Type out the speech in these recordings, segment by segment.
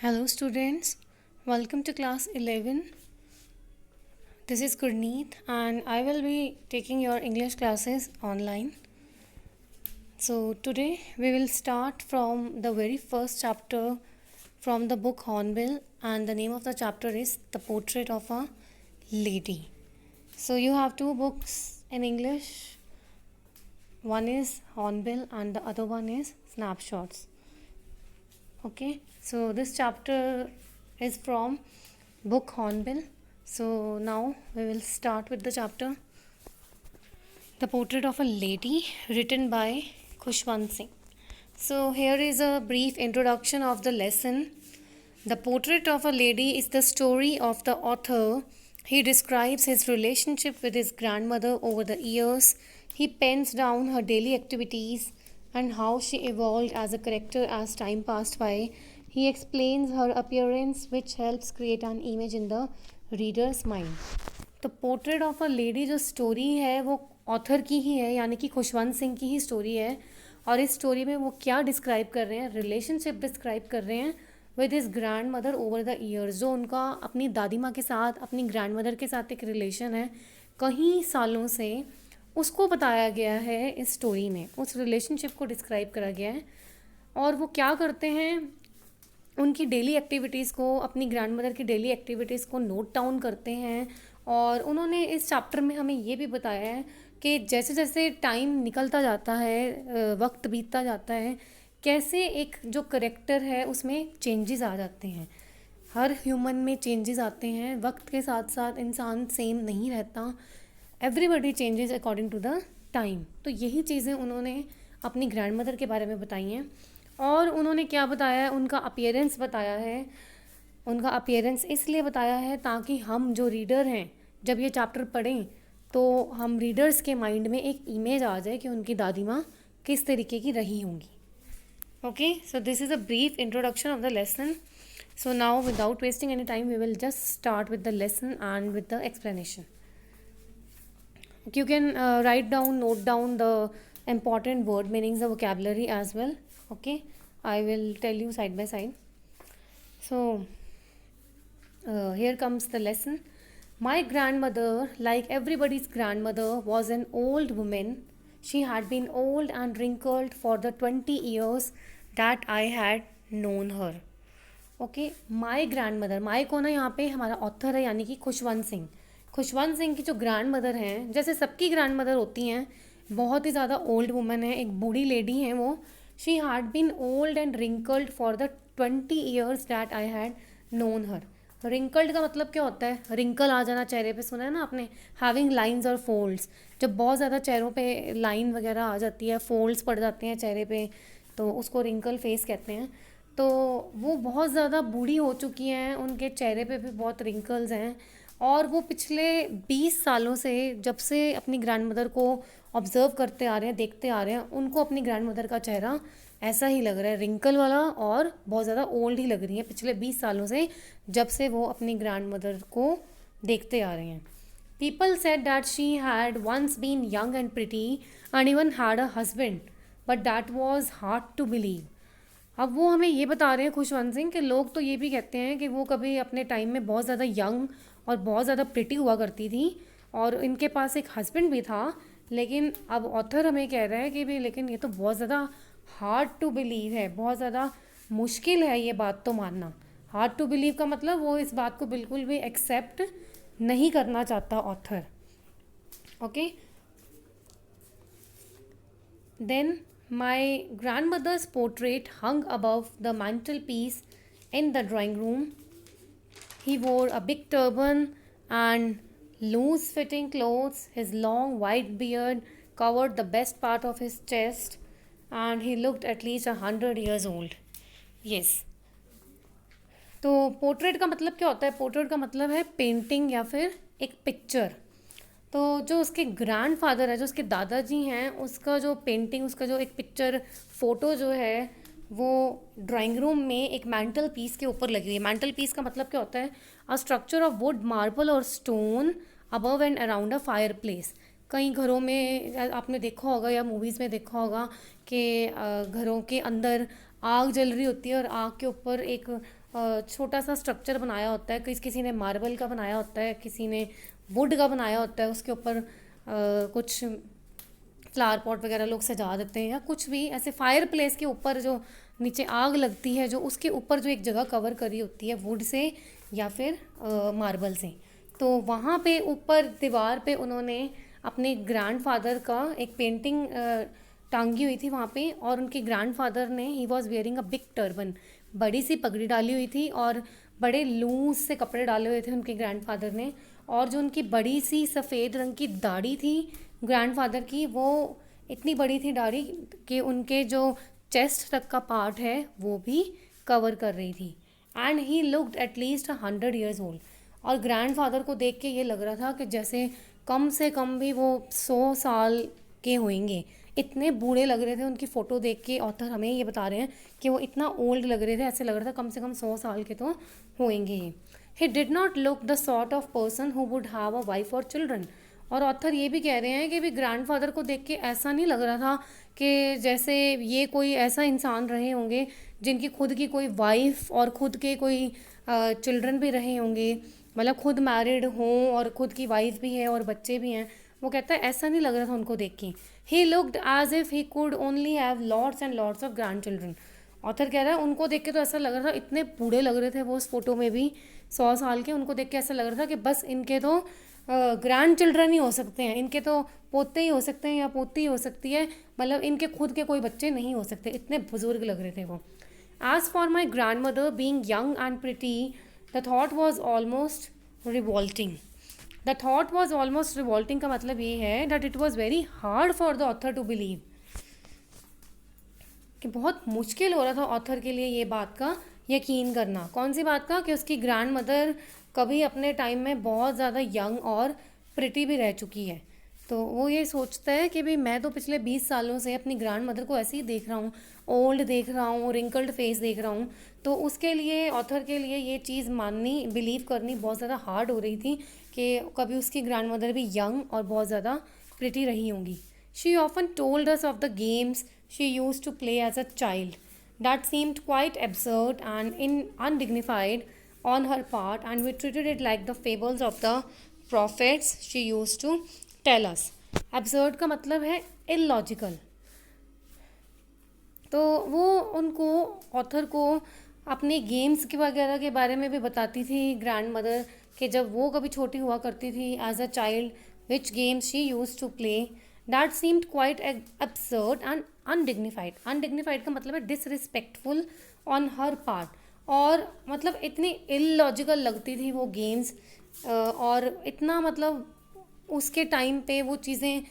Hello students, welcome to class 11. This is Gurneet and I will be taking your English classes online. So today we will start from the very first chapter from the book Hornbill, and the name of the chapter is The Portrait of a Lady. So you have two books in English. One is Hornbill and the other one is Snapshots. Okay, so this chapter is from book Hornbill. So now we will start with the chapter The Portrait of a Lady, written by Khushwant Singh. So here is a brief introduction of the lesson. The Portrait of a Lady is the story of the author. He describes his relationship with his grandmother over the years. He pens down her daily activities and how she evolved as a character as time passed by. He explains her appearance, which helps create an image in the reader's mind. तो portrait of a lady जो story है वो author की ही है, यानी कि खुशवंत सिंह की ही story है. और इस स्टोरी में वो क्या डिस्क्राइब कर रहे हैं, रिलेशनशिप डिस्क्राइब कर रहे हैं with his grand mother over the years. जो उनका अपनी दादी माँ के साथ, अपनी ग्रैंड मदर के साथ एक रिलेशन है कई सालों से, उसको बताया गया है इस स्टोरी में. उस रिलेशनशिप को डिस्क्राइब करा गया है. और वो क्या करते हैं, उनकी डेली एक्टिविटीज़ को, अपनी ग्रैंड मदर की डेली एक्टिविटीज़ को नोट डाउन करते हैं. और उन्होंने इस चैप्टर में हमें ये भी बताया है कि जैसे जैसे टाइम निकलता जाता है, वक्त बीतता जाता है, कैसे एक जो करेक्टर है उसमें चेंजेस आ जाते हैं. हर ह्यूमन में चेंजेस आते हैं, वक्त के साथ साथ इंसान सेम नहीं रहता. Everybody changes according to the time. तो यही चीज़ें उन्होंने अपनी ग्रैंड मदर के बारे में बताई हैं. और उन्होंने क्या बताया है, उनका अपीयरेंस बताया है. उनका अपीयरेंस इसलिए बताया है ताकि हम जो रीडर हैं जब ये चैप्टर पढ़ें तो हम रीडर्स के माइंड में एक इमेज आ जाए कि उनकी दादी माँ किस तरीके की रही होंगी. Okay, so this is a brief introduction of the lesson. So now without wasting any time we will just start with the lesson and with the explanation. You can write down, note down the important word meanings, the vocabulary as well. Okay, I will tell you side by side. So here comes the lesson. My grandmother, like everybody's grandmother, was an old woman. She had been old and wrinkled for the 20 years that I had known her. Okay, my grandmother. माई को ना यहाँ पे हमारा author है यानी कि खुशवंत सिंह. खुशवंत सिंह की जो ग्रैंड मदर हैं, जैसे सबकी ग्रैंड मदर होती हैं, बहुत ही ज़्यादा ओल्ड वुमन है, एक बूढ़ी लेडी हैं वो. She had been old and wrinkled for the 20 years that I had known her. Wrinkled का मतलब क्या होता है, रिंकल आ जाना चेहरे पे, सुना है ना आपने. हैविंग लाइंस और फोल्ड्स, जब बहुत ज़्यादा चेहरों पे लाइन वगैरह आ जाती है, फोल्ड्स पड़ जाते हैं चेहरे पे, तो उसको रिंकल फेस कहते हैं. तो वो बहुत ज़्यादा बूढ़ी हो चुकी हैं, उनके चेहरे पे भी बहुत रिंकल्स हैं. और वो पिछले 20 सालों से, जब से अपनी ग्रैंड मदर को ऑब्ज़र्व करते आ रहे हैं, देखते आ रहे हैं, उनको अपनी ग्रैंड मदर का चेहरा ऐसा ही लग रहा है, रिंकल वाला, और बहुत ज़्यादा ओल्ड ही लग रही है पिछले 20 सालों से, जब से वो अपनी ग्रैंड मदर को देखते आ रहे हैं. People said that she had once been young and pretty and even had a husband, but that was hard to believe. अब वो हमें ये बता रहे हैं खुशवंत सिंह, कि लोग तो ये भी कहते हैं कि वो कभी अपने टाइम में बहुत ज़्यादा यंग और बहुत ज़्यादा प्रिटी हुआ करती थी, और इनके पास एक हस्बैंड भी था. लेकिन अब ऑथर हमें कह रहा है कि भी लेकिन ये तो बहुत ज़्यादा हार्ड टू बिलीव है, बहुत ज़्यादा मुश्किल है ये बात तो मानना. हार्ड टू बिलीव का मतलब वो इस बात को बिल्कुल भी एक्सेप्ट नहीं करना चाहता author. Okay, then my grandmother's portrait hung above the mantelpiece in the drawing room. He wore a big turban and loose fitting clothes. His long white beard covered the best part of his chest and he looked at least 100 years old. Yes. तो portrait का मतलब क्या होता है, portrait का मतलब है painting या फिर एक पिक्चर. तो जो उसके ग्रैंड फादर है, जो उसके दादाजी हैं, उसका जो पेंटिंग, उसका जो एक पिक्चर फ़ोटो जो है वो ड्राइंग रूम में एक मैंटल पीस के ऊपर लगी हुई है. मैंटल पीस का मतलब क्या होता है, a structure of wood, marble और stone above and around a fireplace. कई घरों में आपने देखा होगा या मूवीज़ में देखा होगा कि घरों के अंदर आग जल रही होती है और आग के ऊपर एक छोटा सा स्ट्रक्चर बनाया होता है, किसी ने मार्बल का बनाया होता है, किसी ने वुड का बनाया होता है, उसके ऊपर कुछ फ्लावर पॉट वगैरह लोग सजा देते हैं, या कुछ भी ऐसे फायर प्लेस के ऊपर जो नीचे आग लगती है, जो उसके ऊपर जो एक जगह कवर करी होती है वुड से या फिर मार्बल से, तो वहाँ पे ऊपर दीवार पे उन्होंने अपने ग्रैंडफादर का एक पेंटिंग टांगी हुई थी वहाँ पे, और उनके ग्रैंडफादर ने, he was wearing a big turban, बड़ी सी पगड़ी डाली हुई थी और बड़े लूज से कपड़े डाले हुए थे उनके ग्रैंडफादर ने, और जो उनकी बड़ी सी सफ़ेद रंग की दाढ़ी थी ग्रैंडफादर की, वो इतनी बड़ी थी दाढ़ी कि उनके जो चेस्ट तक का पार्ट है वो भी कवर कर रही थी। And he looked at least 100 years old, और ग्रैंडफादर को देख के ये लग रहा था कि जैसे कम से कम भी वो 100 साल के होंगे, इतने बूढ़े लग रहे थे। उनकी फ़ोटो देख के ऑथर हमें ये बता रहे हैं कि वो इतना ओल्ड लग रहे थे, ऐसे लग रहा था कम से कम 100 साल के तो होंगे ही। He did not look the sort of person who would have a wife और चिल्ड्रन, और ऑथर ये भी कह रहे हैं कि भी ग्रैंडफादर को देख के ऐसा नहीं लग रहा था कि जैसे ये कोई ऐसा इंसान रहे होंगे जिनकी खुद की कोई वाइफ और खुद के कोई चिल्ड्रन भी रहे होंगे, मतलब खुद मैरिड हों और खुद की वाइफ भी है और बच्चे भी हैं। वो कहता है ऐसा नहीं लग रहा था उनको देख के। He looked as if he could only have lots and lots of grandchildren. Author कह रहा है उनको देख के तो ऐसा लग रहा था, इतने बूढ़े लग रहे थे वो उस फोटो में भी, 100 साल के, उनको देख के ऐसा लग रहा था कि बस इनके तो ग्रैंड चिल्ड्रन ही हो सकते हैं, इनके तो पोते ही हो सकते हैं या पोती ही हो सकती है, मतलब इनके खुद के कोई बच्चे नहीं हो सकते, इतने बुजुर्ग लग रहे थे वो। As for my grandmother being young and pretty, the thought was almost revolting. The thought was almost revolting का मतलब ये है that it was very hard for the author to believe, कि बहुत मुश्किल हो रहा था ऑथर के लिए ये बात का यकीन करना। कौन सी बात का? कि उसकी ग्रैंड मदर कभी अपने टाइम में बहुत ज़्यादा यंग और प्रिटी भी रह चुकी है। तो वो ये सोचता है कि भाई मैं तो पिछले 20 सालों से अपनी ग्रैंड मदर को ऐसे ही देख रहा हूँ, ओल्ड देख रहा हूँ, रिंकल्ड फेस देख रहा हूँ, तो उसके लिए, ऑथर के लिए ये चीज़ माननी, बिलीव करनी बहुत ज़्यादा हार्ड हो रही थी कि कभी उसकी ग्रैंड मदर भी यंग और बहुत ज़्यादा प्रिटी रही होंगी। She often told us of the games she used to play as a child that seemed quite absurd and undignified on her part, and we treated it like the fables of the prophets she used to tell us. Absurd का मतलब है illogical। तो वो उनको, author को, अपने games के वगैरह के बारे में भी बताती थी ग्रैंड मदर, कि जब वो कभी छोटी हुआ करती थी as a child, which games she use to play that seemed quite absurd and undignified। undignified का मतलब है डिसरिस्पेक्टफुल ऑन हर पार्ट, और मतलब इतनी इलॉजिकल लगती थी वो गेम्स, और इतना मतलब उसके टाइम पे वो चीज़ें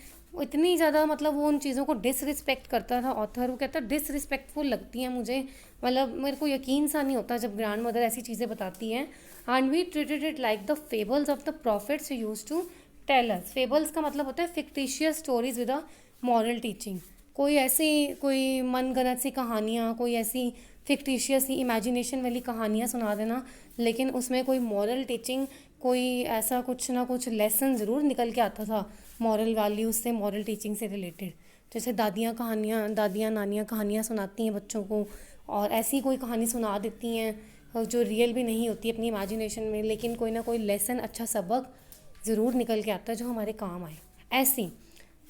इतनी ज़्यादा, मतलब वो उन चीज़ों को डिसरिस्पेक्ट करता था ऑथर। वो कहता डिसरिस्पेक्टफुल लगती हैं मुझे, मतलब मेरे को यकीन सा नहीं होता जब ग्रैंड मदर ऐसी चीज़ें बताती हैं। And we treated it like the fables of the prophets use to tell us. Fables का मतलब होता है fictitious stories with a moral teaching. कोई ऐसी, कोई मनगढ़ंत सी कहानियाँ, कोई ऐसी फिक्टिशियस सी इमेजिनेशन वाली कहानियाँ सुना देना, लेकिन उसमें कोई मॉरल टीचिंग, कोई ऐसा कुछ ना कुछ लेसन ज़रूर निकल के आता था, मॉरल वैल्यूज़ से, मॉरल टीचिंग से रिलेटेड। जैसे दादियाँ नानियाँ कहानियाँ सुनाती हैं बच्चों को, और ऐसी कोई कहानी सुना देती हैं जो रियल भी नहीं होती अपनी इमेजिनेशन में, लेकिन कोई ना कोई लेसन, अच्छा सबक ज़रूर निकल के आता है जो हमारे काम आए, ऐसी।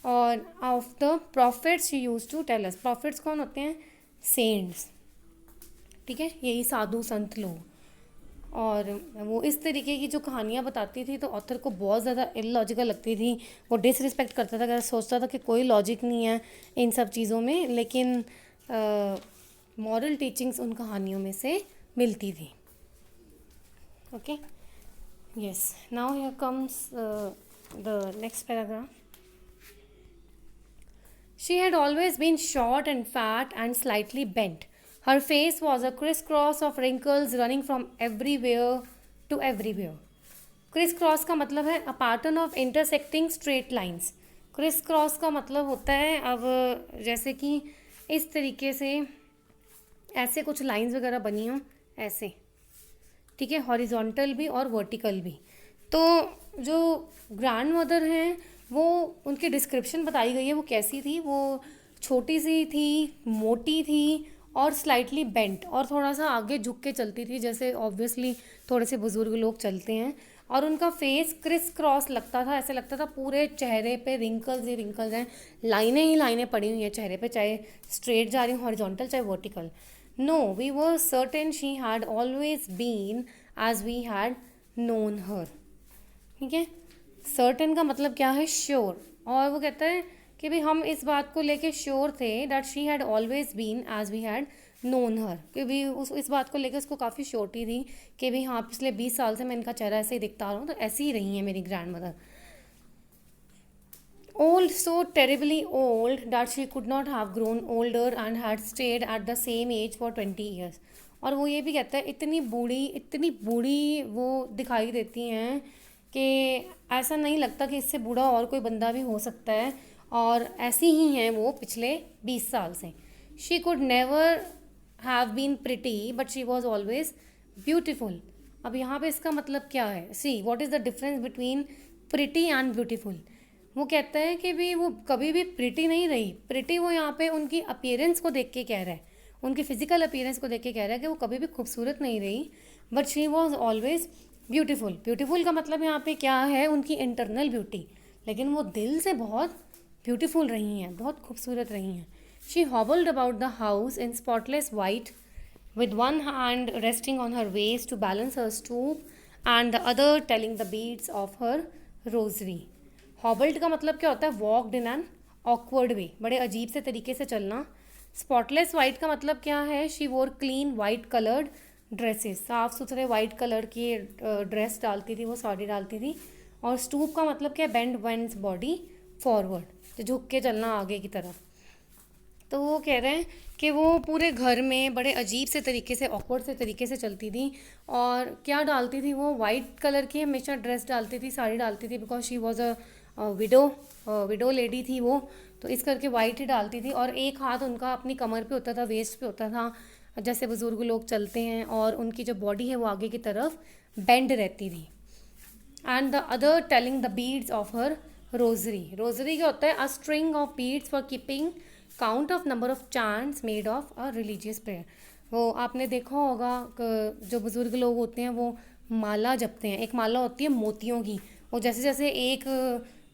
और of the prophets she use to tell us. Prophets कौन होते हैं? सेंट्स, ठीक है, यही साधु संत लोग। और वो इस तरीके की जो कहानियाँ बताती थी तो ऑथर को बहुत ज़्यादा इलॉजिकल लगती थी। वो डिसरिस्पेक्ट करता था, सोचता था कि कोई लॉजिक नहीं है इन सब चीज़ों में, लेकिन मॉरल टीचिंग्स उन कहानियों में से मिलती थी। Okay, yes, now here comes the next paragraph. She had always been short and fat and slightly bent. Her face was a crisscross of wrinkles running from everywhere to everywhere. Crisscross का मतलब है a pattern of intersecting straight lines. Crisscross का मतलब होता है, अब जैसे कि इस तरीके से ऐसे कुछ लाइंस वगैरह बनी हो, ऐसे, ठीक है, हॉरिजॉन्टल भी और वर्टिकल भी। तो जो ग्रैंड मदर हैं, वो उनकी डिस्क्रिप्शन बताई गई है, वो कैसी थी, वो छोटी सी थी, मोटी थी, और स्लाइटली बेंट, और थोड़ा सा आगे झुक के चलती थी, जैसे ऑब्वियसली थोड़े से बुजुर्ग लोग चलते हैं। और उनका फेस क्रिस क्रॉस लगता था, ऐसे लगता था पूरे चेहरे पे रिंकल्स ही रिंकल्स हैं, लाइनें ही लाइनें पड़ी हुई हैं चेहरे पे, चाहे स्ट्रेट जा रही हूँ हॉरिजॉन्टल चाहे vertical. No, we were certain she had always been as we had known her. ठीक है, सर्टेन का मतलब क्या है, श्योर। और वो कहता है कि भाई हम इस बात को लेके श्योर थे that she had always been as we had known her, कि भी उस इस बात को लेकर उसको काफ़ी श्योरिटी थी कि भाई हाँ पिछले 20 साल से मैं इनका चेहरा ऐसे ही दिखता आ रहा हूँ, तो ऐसी ही रही है मेरी grand mother. Old, so terribly old that she could not have grown older and had stayed at the same age for 20 years. और वो ये भी कहता है इतनी बूढ़ी वो दिखाई देती हैं कि ऐसा नहीं लगता कि इससे बूढ़ा और कोई बंदा भी हो सकता है, और ऐसी ही हैं वो पिछले 20 साल से। She could never have been pretty but she was always beautiful. अब यहाँ पे इसका मतलब क्या है, see what is the difference between pretty and beautiful. वो कहता है कि भी वो कभी भी प्रिटी नहीं रही। प्रिटी वो यहाँ पे उनकी अपीयरेंस को देख के कह रहा है, उनकी फिजिकल अपीयरेंस को देख के कह रहा है कि वो कभी भी खूबसूरत नहीं रही, but she was always beautiful. Beautiful का मतलब यहाँ पे क्या है, उनकी इंटरनल ब्यूटी, लेकिन वो दिल से बहुत ब्यूटीफुल रही हैं, बहुत खूबसूरत रही हैं। She hobbled about the house in spotless white with one hand resting on her waist to balance her stoop and the other telling the beads of her rosary. हॉबल्ड का मतलब क्या होता है, वॉकड इन एन ऑकवर्ड वे, बड़े अजीब से तरीके से चलना। स्पॉटलेस वाइट का मतलब क्या है, शी वोर क्लीन वाइट कलर्ड ड्रेसेस, साफ सुथरे वाइट कलर की ड्रेस डालती थी वो, साड़ी डालती थी। और स्टूप का मतलब क्या है, बेंड वेंस बॉडी फॉरवर्ड, तो झुक के चलना आगे की तरफ। तो वो कह रहे हैं कि वो पूरे घर में बड़े अजीब से तरीके से, ऑकवर्ड से तरीके से चलती थी। और क्या डालती थी वो, वाइट कलर की हमेशा ड्रेस डालती थी, साड़ी डालती थी, because she was a window lady थी वो, तो इस करके वाइट ही डालती थी। और एक हाथ उनका अपनी कमर पे होता था, वेस्ट पे होता था, जैसे बुजुर्ग लोग चलते हैं, और उनकी जो बॉडी है वो आगे की तरफ बेंड रहती थी। And the other telling the beads of her rosary. Rosary क्या होता है, a string of beads for keeping count of number of chants made of a religious prayer. वो आपने देखा होगा जो बुज़ुर्ग लोग होते हैं वो माला जपते हैं, एक माला होती है मोतियों की, वो जैसे जैसे एक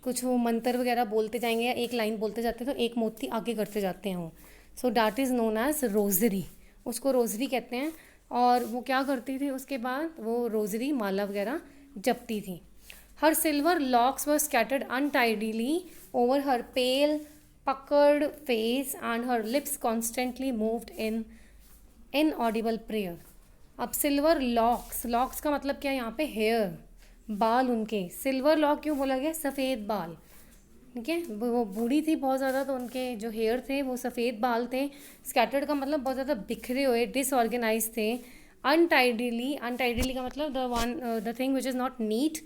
कुछ वो मंत्र वगैरह बोलते जाएंगे या एक लाइन बोलते जाते हैं तो एक मोती आगे करते जाते हैं वो, so that is known as rosary, उसको रोजरी कहते हैं। और वो क्या करती थी उसके बाद, वो रोजरी माला वगैरह जपती थी। Her silver locks were scattered untidily over her pale puckered face and her lips constantly moved in inaudible prayer. अब सिल्वर लॉक्स, लॉक्स का मतलब क्या है यहाँ पे, हेयर, बाल उनके। सिल्वर लॉक क्यों बोला गया, सफ़ेद बाल। ठीक है, वो बूढ़ी थी बहुत ज़्यादा, तो उनके जो हेयर थे वो सफ़ेद बाल थे। स्कैटर्ड का मतलब बहुत ज़्यादा बिखरे हुए, डिसऑर्गेनाइज थे। अनटाइडली, अनटाइडली का मतलब the thing which is not neat,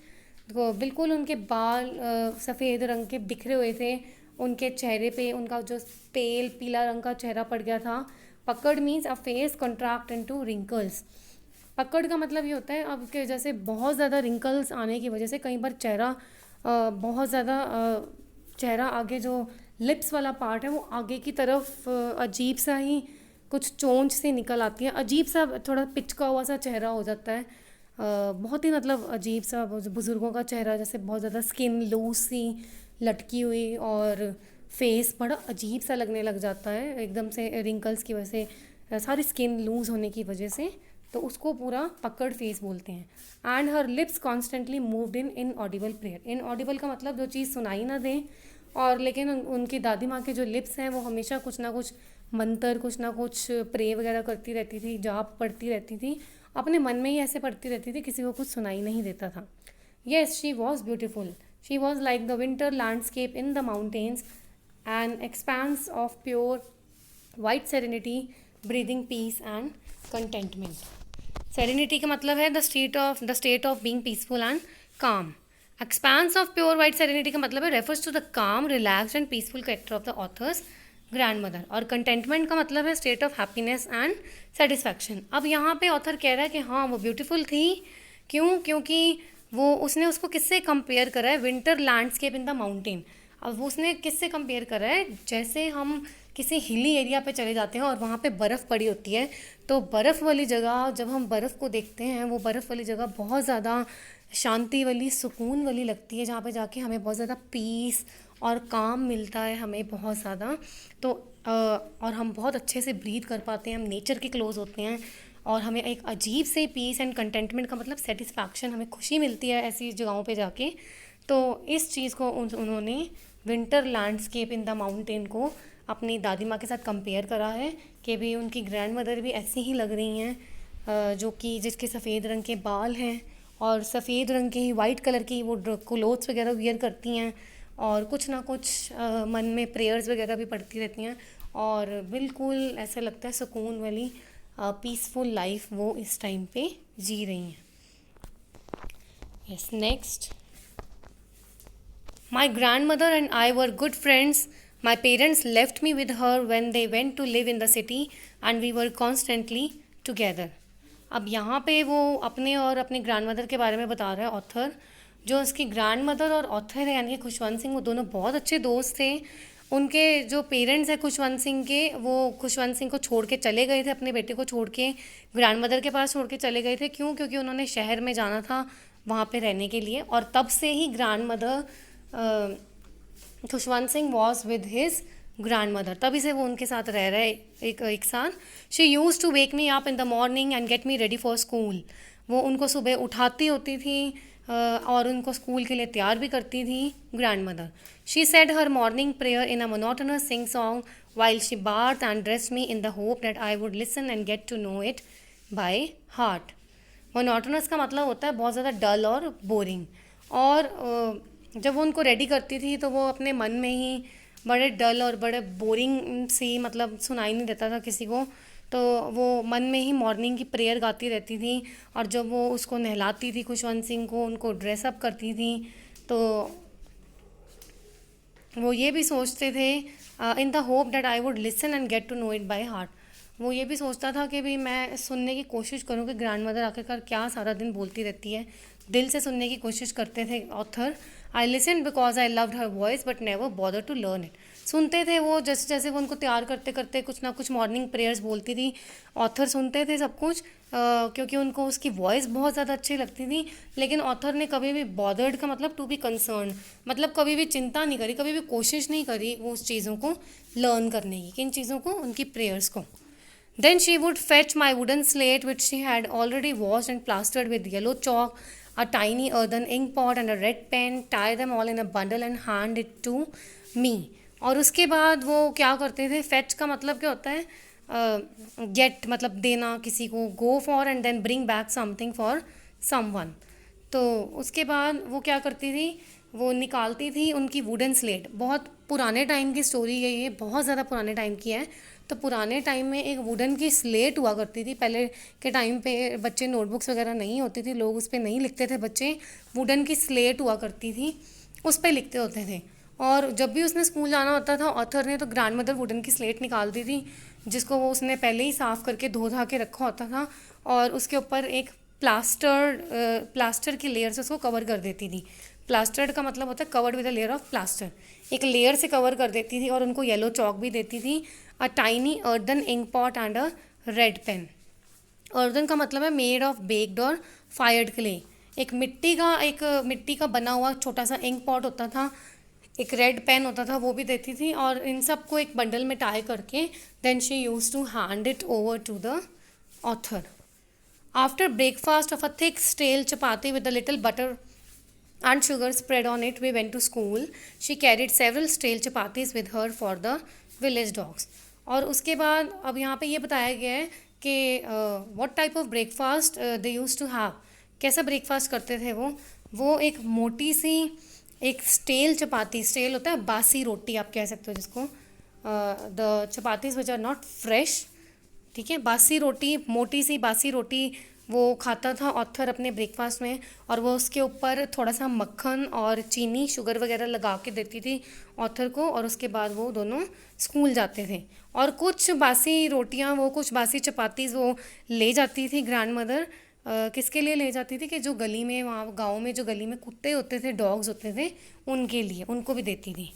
बिल्कुल उनके बाल सफ़ेद रंग के बिखरे हुए थे। उनके चेहरे पे उनका जो पेल पीला रंग का चेहरा पड़ गया था। पकड़ मीन्स अ फेस कॉन्ट्रैक्ट इनटू रिंकल्स। पकड़ का मतलब ये होता है अब के जैसे बहुत ज़्यादा रिंकल्स आने की वजह से कई बार चेहरा बहुत ज़्यादा चेहरा आगे जो लिप्स वाला पार्ट है वो आगे की तरफ अजीब सा ही कुछ चोंच से निकल आती है, अजीब सा थोड़ा पिचका हुआ सा चेहरा हो जाता है। बहुत ही मतलब अजीब सा बुज़ुर्गों का चेहरा, जैसे बहुत ज़्यादा स्किन लूज सी लटकी हुई और फेस बड़ा अजीब सा लगने लग जाता है एकदम से रिंकल्स की वजह से, सारी स्किन लूज होने की वजह से, तो उसको पूरा पकड़ फेस बोलते हैं। And her lips constantly moved in Audible prayer. In Audible का मतलब जो चीज़ सुनाई ना दे, और लेकिन उनकी दादी माँ के जो लिप्स हैं वो हमेशा कुछ ना कुछ मंत्र, कुछ ना कुछ प्रे वगैरह करती रहती थी, जाप पढ़ती रहती थी, अपने मन में ही ऐसे पढ़ती रहती थी, किसी को कुछ सुनाई नहीं देता था। Yes, she was beautiful. She was like the winter landscape in the mountains, an expanse of pure white serenity, breathing peace and contentment. Serenity का मतलब है the state of being peaceful and calm. Expanse of pure white serenity का मतलब है refers to the calm, relaxed and peaceful character of the author's grandmother. और contentment का मतलब है state of happiness and satisfaction. अब यहाँ पे ऑथर कह रहा है कि हाँ वो ब्यूटीफुल थी, क्यों, क्योंकि वो उसने उसको किससे कंपेयर करा है, winter landscape in the mountain. अब वो उसने किससे कंपेयर करा है, जैसे हम किसी हिली एरिया पे चले जाते हैं और वहाँ पे बर्फ़ पड़ी होती है, तो बर्फ़ वाली जगह जब हम बर्फ़ को देखते हैं, वो बर्फ़ वाली जगह बहुत ज़्यादा शांति वाली, सुकून वाली लगती है, जहाँ पे जाके हमें बहुत ज़्यादा पीस और काम मिलता है हमें बहुत ज़्यादा। तो और हम बहुत अच्छे से ब्रीथ कर पाते हैं, हम नेचर के क्लोज होते हैं और हमें एक अजीब से पीस एंड कंटेंटमेंट का मतलब सेटिस्फैक्शन, हमें खुशी मिलती है ऐसी जगहों पे जाके। तो इस चीज़ को उन्होंने winter landscape in the mountain को अपनी दादी माँ के साथ कंपेयर करा है कि भी उनकी ग्रैंड मदर भी ऐसी ही लग रही हैं, जो कि जिसके सफ़ेद रंग के बाल हैं और सफ़ेद रंग के ही वाइट कलर की वो क्लोथ्स वगैरह वियर करती हैं और कुछ ना कुछ मन में प्रेयर्स वगैरह भी पढ़ती रहती हैं और बिल्कुल ऐसा लगता है सुकून वाली पीसफुल लाइफ वो इस टाइम पे जी रही हैं। Yes, next. My grandmother and I were good friends. My parents left me with her when they went to live in the city and we were constantly together. अब यहाँ पे वो अपने और अपनी ग्रैंड मदर के बारे में बता रहा है ऑथर। जो उसकी ग्रैंड मदर और ऑथर है यानी कि खुशवंत सिंह, वो दोनों बहुत अच्छे दोस्त थे। उनके जो पेरेंट्स हैं खुशवंत सिंह के, वो खुशवंत सिंह को छोड़ के चले गए थे, अपने बेटे को छोड़ के ग्रैंड मदर के पास छोड़ के चले गए थे। क्यों? क्योंकि उन्होंने शहर में जाना था वहाँ पे रहने के लिए, और तब से ही grandmother Khushwant Singh was with his grandmother, तभी से वो उनके साथ रह रहे एक साथ। She use to wake me up in the morning and get me ready for school. वो उनको सुबह उठाती होती थी और उनको स्कूल के लिए तैयार भी करती थी grand mother. She said her morning prayer in a monotonous sing song while she bathed and dressed me in the hope that I would listen and get to know it by heart. Monotonous का मतलब होता है बहुत ज़्यादा डल और boring, और जब वो उनको रेडी करती थी तो वो अपने मन में ही बड़े डल और बड़े बोरिंग सी, मतलब सुनाई नहीं देता था किसी को, तो वो मन में ही मॉर्निंग की प्रेयर गाती रहती थी। और जब वो उसको नहलाती थी खुशवंत सिंह को, उनको ड्रेसअप करती थी, तो वो ये भी सोचते थे in the hope that I would listen and get to know it by heart. वो ये भी सोचता था कि भी मैं सुनने की कोशिश करूँ कि ग्रैंड मदर आखिरकार क्या सारा दिन बोलती रहती है, दिल से सुनने की कोशिश करते थे author. I listen because I loved her voice but never bother to learn it. सुनते थे वो, जैसे जैसे वो उनको तैयार करते करते कुछ ना कुछ मॉर्निंग प्रेयर्स बोलती थी, ऑथर सुनते थे सब कुछ, क्योंकि उनको उसकी वॉइस बहुत ज़्यादा अच्छी लगती थी। लेकिन ऑथर ने कभी भी बॉदर्ड का मतलब टू बी कंसर्न, मतलब कभी भी चिंता नहीं करी, कभी भी कोशिश नहीं करी वो उस चीज़ों को लर्न करने की, किन चीज़ों को, उनकी प्रेयर्स को। Then she would fetch my wooden slate which she had already washed and plastered with yellow chalk, a tiny earthen ink pot and a red pen, tie them all in a bundle and hand it to me. और उसके बाद वो क्या करते थे, fetch का मतलब क्या होता है, get मतलब देना किसी को, go for and then bring back something for someone। तो उसके बाद वो क्या करती थी, वो निकालती थी उनकी वुडन स्लेट। बहुत पुराने टाइम की स्टोरी है ये, बहुत ज़्यादा पुराने टाइम की है। तो पुराने टाइम में एक वुडन की स्लेट हुआ करती थी। पहले के टाइम पे बच्चे नोटबुक्स वगैरह नहीं होती थी, लोग उस पर नहीं लिखते थे बच्चे, वुडन की स्लेट हुआ करती थी, उस पर लिखते होते थे। और जब भी उसने स्कूल जाना होता था ऑथर ने, तो ग्रैंड मदर वुडन की स्लेट निकालती थी, जिसको वो उसने पहले ही साफ़ करके धो धा के रखा होता था, और उसके ऊपर एक प्लास्टर की लेयर से उसको कवर कर देती थी। प्लास्टर्ड का मतलब होता है covered with a layer of plaster, एक लेयर से कवर कर देती थी, और उनको येलो चॉक भी देती थी। A tiny earthen ink pot and a red pen. Earthen का मतलब है मेड ऑफ बेक्ड और फायर्ड क्ले। एक मिट्टी का बना हुआ छोटा सा इंक पॉट होता था, एक रेड पेन होता था, वो भी देती थी। और इन सब को एक बंडल में टाई करके then she use to hand it over to the author. After breakfast of a thick stale chapati with a little butter and sugar spread on it, we went to school. She carried several stale chapatis with her for the village dogs. और उसके बाद अब यहाँ पे ये बताया गया है कि what type of breakfast they used to have, कैसा ब्रेकफास्ट करते थे वो एक मोटी सी एक स्टेल चपाती, स्टेल होता है बासी रोटी आप कह सकते हो जिसको, the chapatis which are not fresh, ठीक है, बासी रोटी, मोटी सी बासी रोटी वो खाता था ऑथर अपने ब्रेकफास्ट में। और वो उसके ऊपर थोड़ा सा मक्खन और चीनी, शुगर वगैरह लगा के देती थी ऑथर को, और उसके बाद वो दोनों स्कूल जाते थे। और कुछ बासी रोटियां, वो कुछ बासी चपातीज़ वो ले जाती थी ग्रैंड मदर। किसके लिए ले जाती थी कि जो गली में, वहाँ गाँव में जो गली में कुत्ते होते थे, डॉग्स होते थे, उनके लिए, उनको भी देती थी।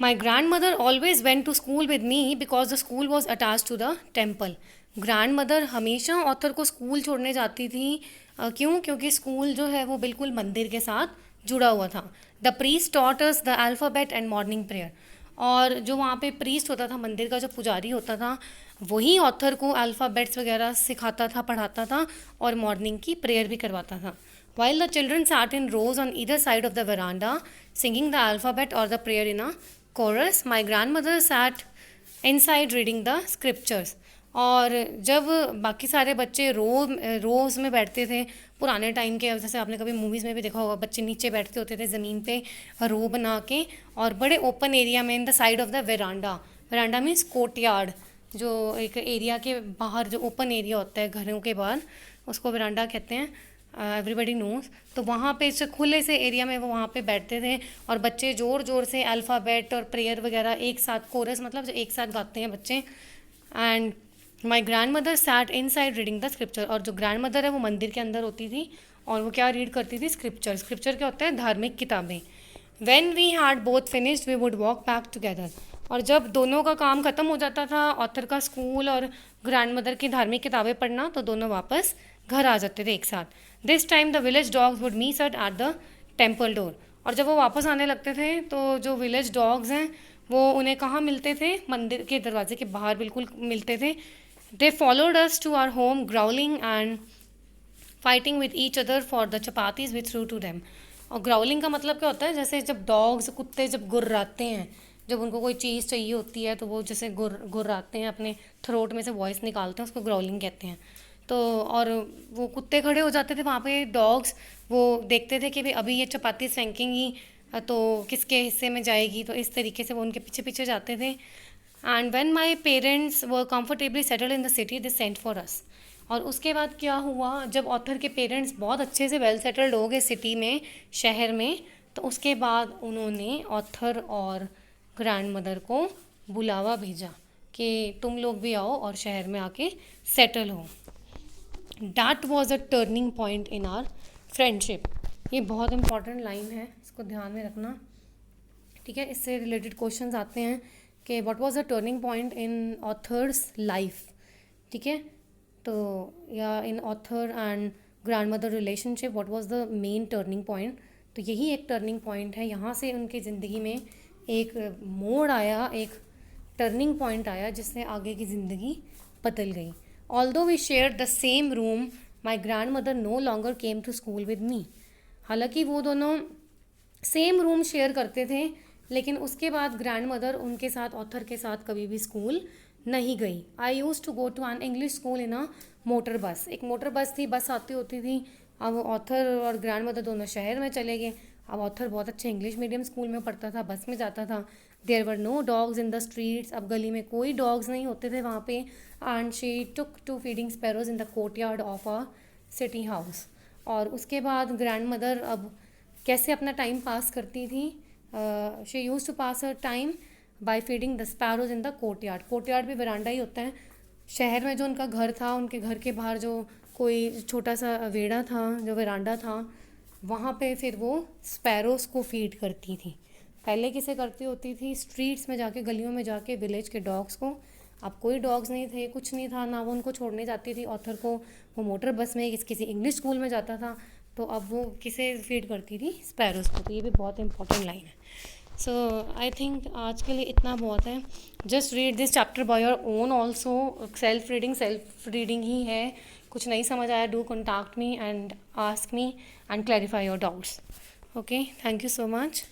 My grandmother always went to school with me because the school was attach to the temple. Grandmother हमेशा ऑथर को स्कूल छोड़ने जाती थी। क्यों? क्योंकि स्कूल जो है वो बिल्कुल मंदिर के साथ जुड़ा हुआ था। The priest taught us the alphabet and morning prayer. और जो वहाँ पे प्रीस्ट होता था, मंदिर का जो पुजारी होता था, वही ऑथर को अल्फ़ाबेट्स वगैरह सिखाता था, पढ़ाता था और मॉर्निंग की प्रेयर भी करवाता था। While the children sat in rows on either side of the veranda, singing the alphabet or the prayer in a chorus, my grandmother sat inside reading the scriptures. और जब बाकी सारे बच्चे रोज़ में बैठते थे पुराने टाइम के, जैसे आपने कभी मूवीज़ में भी देखा होगा, बच्चे नीचे बैठते होते थे ज़मीन पे रो बना के, और बड़े ओपन एरिया में in the side of the veranda. Veranda means courtyard, जो एक एरिया के बाहर जो ओपन एरिया होता है घरों के बाहर, उसको वेरांडा कहते हैं। Everybody knows. तो वहाँ पे इस खुले से एरिया में वो वहाँ पे बैठते थे और बच्चे ज़ोर ज़ोर से अल्फ़ाबेट और प्रेयर वगैरह एक साथ, कोरस मतलब जो एक साथ गाते हैं बच्चे। And my grand mother sat in side reading the scripture. और जो ग्रैंड मदर है वो मंदिर के अंदर होती थी और वो क्या रीड करती थी? स्क्रिप्चर। स्क्रिप्चर क्या होता है? धार्मिक किताबें। When we had both finished we would walk back together. और जब दोनों का काम ख़त्म हो जाता था, ऑथर का स्कूल और ग्रैंड मदर की धार्मिक किताबें पढ़ना, तो दोनों वापस घर आ जाते थे एक साथ। This time the village dogs would meet at the temple door. और जब वो वापस आने लगते थे तो जो विलेज डॉग्स हैं वो उन्हें कहाँ मिलते थे? मंदिर के दरवाजे के बाहर बिल्कुल मिलते थे। They followed us to our home growling and fighting with each other for the chapatis we threw to them. और ग्राउलिंग का मतलब क्या होता है? जैसे जब डॉग्स, कुत्ते जब गुर्राते हैं, जब उनको कोई चीज़ चाहिए होती है तो वो जैसे गुर्राते हैं, अपने थ्रोट में से वॉइस निकालते हैं, उसको ग्राउलिंग कहते हैं। तो और वो कुत्ते खड़े हो जाते थे वहाँ पे, डॉग्स वो देखते थे कि भाई अभी ये चपाती फेंकेंगी तो किसके हिस्से में जाएगी, तो इस तरीके से वो उनके पीछे पीछे जाते थे। And when my parents were comfortably settled in the city they sent for us. और उसके बाद क्या हुआ? जब ऑथर के पेरेंट्स बहुत अच्छे से वेल सेटल्ड हो गए सिटी में, शहर में, तो उसके बाद उन्होंने ऑथर और ग्रैंड मदर को बुलावा भेजा कि तुम लोग भी आओ और शहर में आके सेटल हो। That was a turning point in are friendship. ये बहुत इंपॉर्टेंट लाइन है, इसको ध्यान में रखना, ठीक है। इससे रिलेटेड क्वेश्चंस आते हैं कि what was the turning point in author's life, ठीक है। तो या in author and grandmother relationship what was the main turning point. तो यही एक टर्निंग पॉइंट है, यहाँ से उनकी ज़िंदगी में एक मोड़ आया, एक टर्निंग पॉइंट आया जिससे आगे की ज़िंदगी बदल गई। Although we share the same room my grandmother no longer came to school with me. हालांकि वो दोनों सेम रूम शेयर करते थे, लेकिन उसके बाद ग्रैंड मदर उनके साथ, ऑथर के साथ कभी भी स्कूल नहीं गई। I used to go to an English school in a motor bus. एक मोटर बस थी, बस आती होती थी। अब ऑथर और ग्रैंड मदर दोनों शहर में चले गए। अब ऑथर बहुत अच्छे इंग्लिश मीडियम स्कूल में पढ़ता था, बस में जाता था। There were no dogs in the streets. अब गली में कोई डॉग्स नहीं होते थे वहाँ पे। And she took to feeding sparrows in the courtyard of a city house. और उसके बाद ग्रैंड मदर अब कैसे अपना टाइम पास करती थी? She use to pass her time by feeding the sparrows in the courtyard. Courtyard भी veranda ही होता है। शहर में जो उनका घर था, उनके घर के बाहर जो कोई छोटा सा वेड़ा था, जो वरांडा था, वहाँ पे फिर वो स्पैरोज़ को फीड करती थी। पहले किसे करती होती थी? स्ट्रीट्स में जाके, गलियों में जाके विलेज के डॉग्स को। अब कोई डॉग्स नहीं थे, कुछ नहीं था, ना वो उनको छोड़ने जाती थी ऑथर को। वो मोटर बस में किसी इंग्लिश स्कूल में जाता था, तो अब वो किसे फीड करती थी? स्पैरोज़ को। तो ये भी बहुत इंपॉर्टेंट लाइन है। सो आई थिंक आज के लिए इतना बहुत है। Just read this chapter by your own also. Self reading ही है। कुछ नहीं समझ आया, do contact me and ask me and clarify your doubts. Okay, thank you so much.